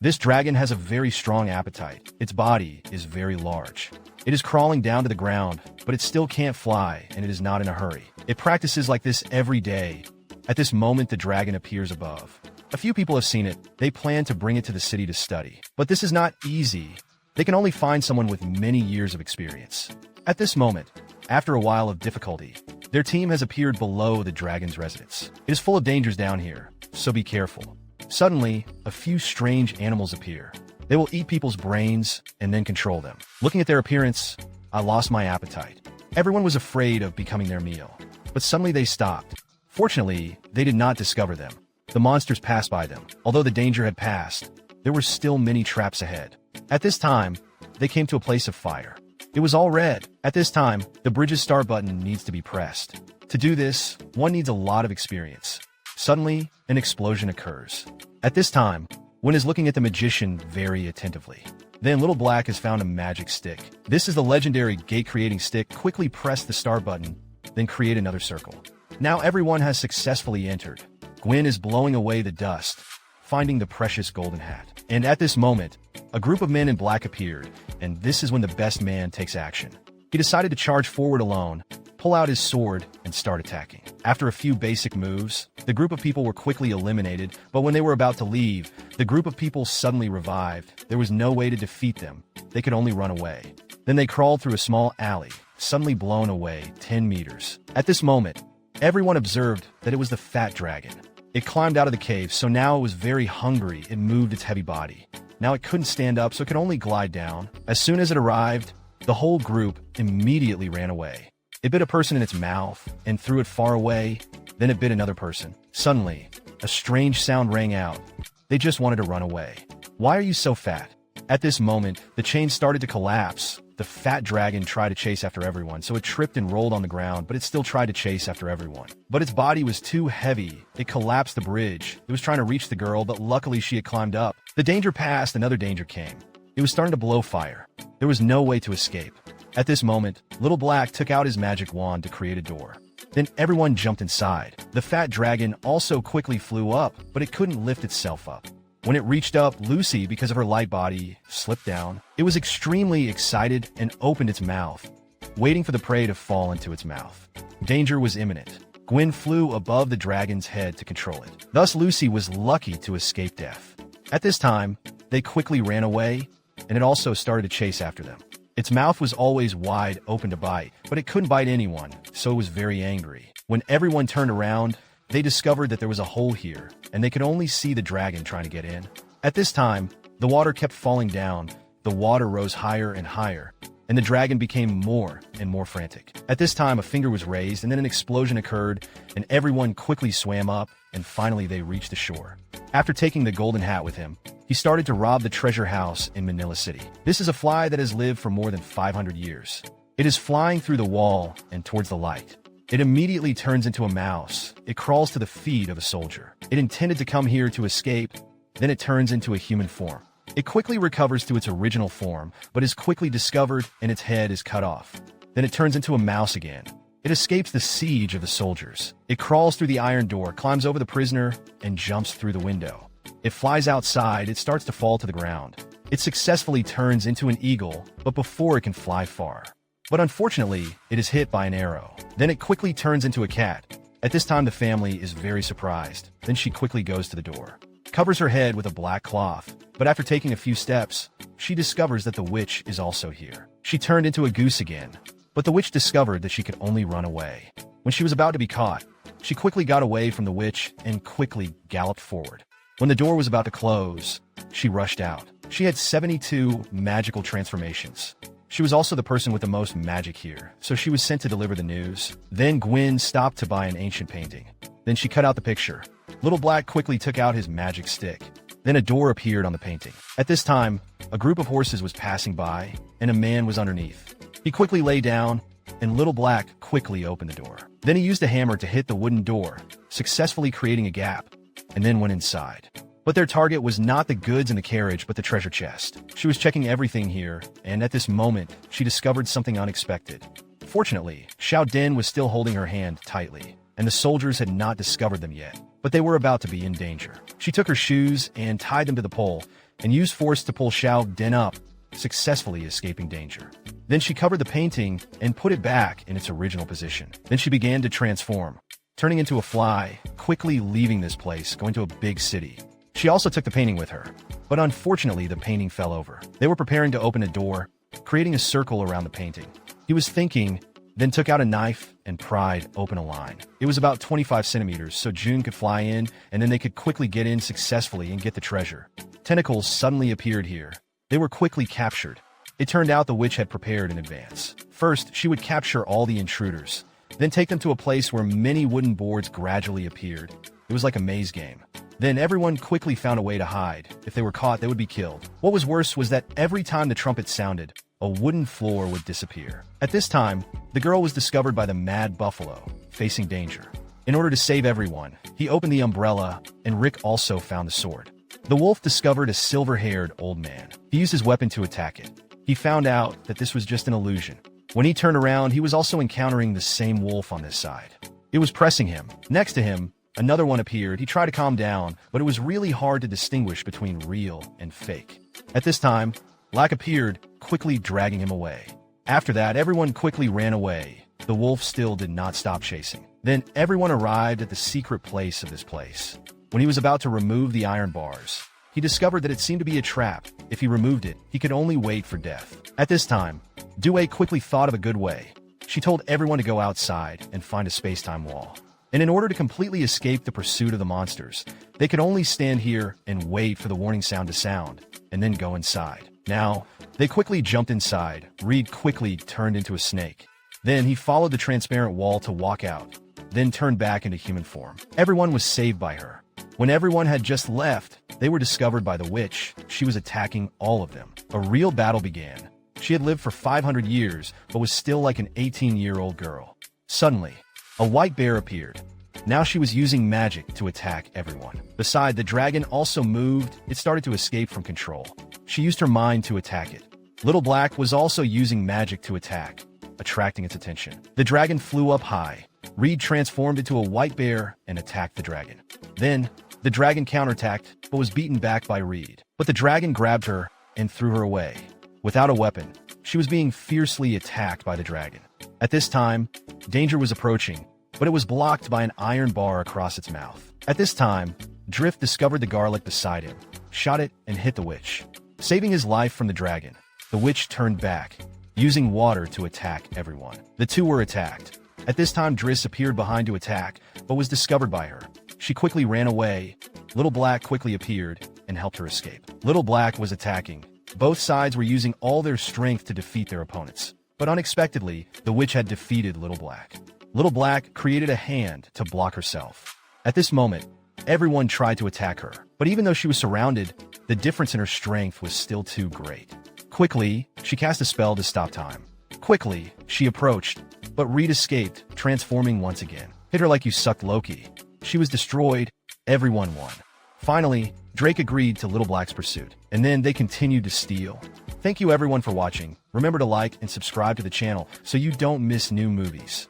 This dragon has a very strong appetite. Its body is very large. It is crawling down to the ground, but it still can't fly, and it is not in a hurry. It practices like this every day. At this moment, the dragon appears above. A few people have seen it. They plan to bring it to the city to study. But this is not easy. They can only find someone with many years of experience. At this moment, after a while of difficulty, their team has appeared below the dragon's residence. It is full of dangers down here, so be careful. Suddenly, a few strange animals appear. They will eat people's brains and then control them. Looking at their appearance, I lost my appetite. Everyone was afraid of becoming their meal, but suddenly they stopped. Fortunately, they did not discover them. The monsters passed by them. Although the danger had passed, there were still many traps ahead. At this time, they came to a place of fire. It was all red. At this time, the bridge's start button needs to be pressed. To do this, one needs a lot of experience. Suddenly, an explosion occurs. At this time, Gwen is looking at the magician very attentively. Then Little Black has found a magic stick. This is the legendary gate-creating stick. Quickly press the start button, then create another circle. Now everyone has successfully entered. Gwen is blowing away the dust, finding the precious golden hat. And at this moment, a group of men in black appeared, and this is when the best man takes action. He decided to charge forward alone, pull out his sword, and start attacking. After a few basic moves, the group of people were quickly eliminated, but when they were about to leave, the group of people suddenly revived. There was no way to defeat them. They could only run away. Then they crawled through a small alley, suddenly blown away 10 meters. At this moment, everyone observed that it was the fat dragon. It climbed out of the cave, so now it was very hungry. It moved its heavy body. Now it couldn't stand up, so it could only glide down. As soon as it arrived, the whole group immediately ran away. It bit a person in its mouth and threw it far away. Then it bit another person. Suddenly, a strange sound rang out. They just wanted to run away. Why are you so fat? At this moment, the chain started to collapse. The fat dragon tried to chase after everyone, so it tripped and rolled on the ground, but it still tried to chase after everyone. But its body was too heavy. It collapsed the bridge. It was trying to reach the girl, but luckily she had climbed up. The danger passed, another danger came. It was starting to blow fire. There was no way to escape. At this moment, Little Black took out his magic wand to create a door. Then everyone jumped inside. The fat dragon also quickly flew up, but it couldn't lift itself up. When it reached up, Lucy, because of her light body, slipped down. It was extremely excited and opened its mouth, waiting for the prey to fall into its mouth. Danger was imminent. Gwen flew above the dragon's head to control it. Thus, Lucy was lucky to escape death. At this time, they quickly ran away, and it also started to chase after them. Its mouth was always wide open to bite, but it couldn't bite anyone, so it was very angry. When everyone turned around, they discovered that there was a hole here, and they could only see the dragon trying to get in. At this time, the water kept falling down. The water rose higher and higher, and the dragon became more and more frantic. At this time, a finger was raised, and then an explosion occurred, and everyone quickly swam up, and finally they reached the shore. After taking the golden hat with him, he started to rob the treasure house in Manila City. This is a fly that has lived for more than 500 years. It is flying through the wall and towards the light. It immediately turns into a mouse. It crawls to the feet of a soldier. It intended to come here to escape, then it turns into a human form. It quickly recovers to its original form, but is quickly discovered and its head is cut off. Then it turns into a mouse again. It escapes the siege of the soldiers. It crawls through the iron door, climbs over the prisoner, and jumps through the window. It flies outside, it starts to fall to the ground. It successfully turns into an eagle, but before it can fly far. But unfortunately, it is hit by an arrow. Then it quickly turns into a cat. At this time, the family is very surprised. Then she quickly goes to the door, covers her head with a black cloth. But after taking a few steps, she discovers that the witch is also here. She turned into a goose again, but the witch discovered that she could only run away. When she was about to be caught, she quickly got away from the witch and quickly galloped forward. When the door was about to close, she rushed out. She had 72 magical transformations. She was also the person with the most magic here, so she was sent to deliver the news. Then Gwen stopped to buy an ancient painting. Then she cut out the picture. Little Black quickly took out his magic stick. Then a door appeared on the painting. At this time, a group of horses was passing by, and a man was underneath. He quickly lay down, and Little Black quickly opened the door. Then he used a hammer to hit the wooden door, successfully creating a gap, and then went inside. But their target was not the goods in the carriage, but the treasure chest. She was checking everything here, and at this moment, she discovered something unexpected. Fortunately, Xiao Den was still holding her hand tightly, and the soldiers had not discovered them yet, but they were about to be in danger. She took her shoes and tied them to the pole. and used force to pull Xiao Den up, successfully escaping danger. Then she covered the painting and put it back in its original position. Then she began to transform, turning into a fly, quickly leaving this place, going to a big city. She also took the painting with her, but unfortunately the painting fell over. They were preparing to open a door, creating a circle around the painting. He was thinking, then took out a knife and pried open a line. It was about 25 centimeters, so June could fly in, and then they could quickly get in successfully and get the treasure. Tentacles suddenly appeared here. They were quickly captured. It turned out the witch had prepared in advance. First, she would capture all the intruders, then take them to a place where many wooden boards gradually appeared. It was like a maze game. Then everyone quickly found a way to hide. If they were caught, they would be killed. What was worse was that every time the trumpet sounded, a wooden floor would disappear. At this time, the girl was discovered by the mad buffalo, facing danger. In order to save everyone, he opened the umbrella, and Rick also found the sword. The wolf discovered a silver-haired old man. He used his weapon to attack it. He found out that this was just an illusion. When he turned around, he was also encountering the same wolf on this side. It was pressing him. Next to him, another one appeared. He tried to calm down, but it was really hard to distinguish between real and fake. At this time, Lack appeared, quickly dragging him away. After that, everyone quickly ran away. The wolf still did not stop chasing. Then everyone arrived at the secret place of this place. When he was about to remove the iron bars, he discovered that it seemed to be a trap. If he removed it, he could only wait for death. At this time, Due quickly thought of a good way. She told everyone to go outside and find a space-time wall. And in order to completely escape the pursuit of the monsters, they could only stand here and wait for the warning sound to sound, and then go inside. Now, they quickly jumped inside. Reed quickly turned into a snake. Then he followed the transparent wall to walk out, then turned back into human form. Everyone was saved by her. When everyone had just left, they were discovered by the witch. She was attacking all of them. A real battle began. She had lived for 500 years, but was still like an 18-year-old girl. Suddenly, a white bear appeared. Now she was using magic to attack everyone. Besides, the dragon also moved. It started to escape from control. She used her mind to attack it. Little Black was also using magic to attack, attracting its attention. The dragon flew up high. Reed transformed into a white bear and attacked the dragon. Then, the dragon counterattacked, but was beaten back by Reed. But the dragon grabbed her and threw her away. Without a weapon, she was being fiercely attacked by the dragon. At this time, danger was approaching, but it was blocked by an iron bar across its mouth. At this time, Drift discovered the garlic beside him, shot it, and hit the witch. Saving his life from the dragon, the witch turned back, using water to attack everyone. The two were attacked. At this time, Driss appeared behind to attack, but was discovered by her. She quickly ran away. Little Black quickly appeared and helped her escape. Little Black was attacking. Both sides were using all their strength to defeat their opponents. But unexpectedly, the witch had defeated Little Black. Little Black created a hand to block herself. At this moment, everyone tried to attack her. But even though she was surrounded, the difference in her strength was still too great. Quickly, she cast a spell to stop time. Quickly, she approached, but Reed escaped, transforming once again. Hit her like you sucked Loki. She was destroyed. Everyone won. Finally, Drake agreed to Little Black's pursuit, and then they continued to steal. Thank you everyone for watching. Remember to like and subscribe to the channel so you don't miss new movies.